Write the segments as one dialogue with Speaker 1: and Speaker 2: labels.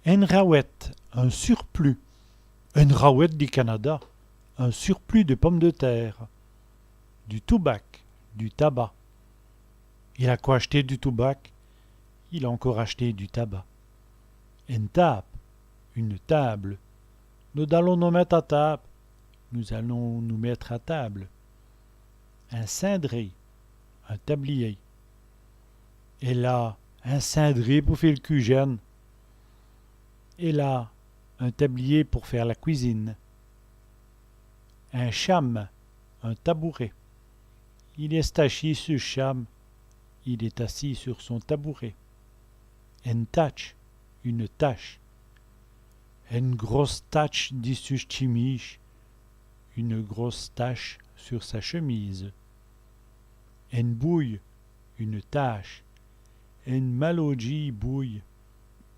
Speaker 1: Un rawette, un surplus. Un rawette du Canada, un surplus de pommes de terre. Du toubac, du tabac. Il a quoi acheter du toubac? Il a encore acheté du tabac. Une table, une table. Nous allons nous mettre à table. Nous allons nous mettre à table. Un cindrier, un tablier. Et là, un cindrier pour faire le cuisine. Et là, un tablier pour faire la cuisine. Un cham, un tabouret. Il est assis sur le cham. Il est assis sur son tabouret. Une tache, une tache. Une grosse tache dessus chemise. Une grosse tache sur sa chemise. Une bouille, une tâche. Une maladie bouille,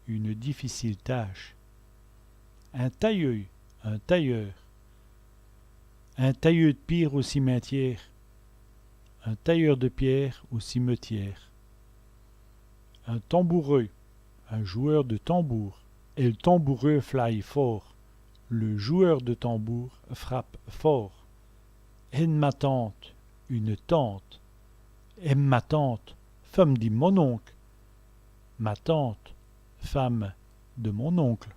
Speaker 1: une difficile tâche. Un tailleur, un tailleur. Un tailleur de pierre au cimetière. Un tailleur de pierre au cimetière. Un tamboureux, un joueur de tambour. Et le tamboureux fly fort. Le joueur de tambour frappe fort. Et ma tante, une tante. Et ma tante, femme dit mon oncle. Ma tante, femme de mon oncle.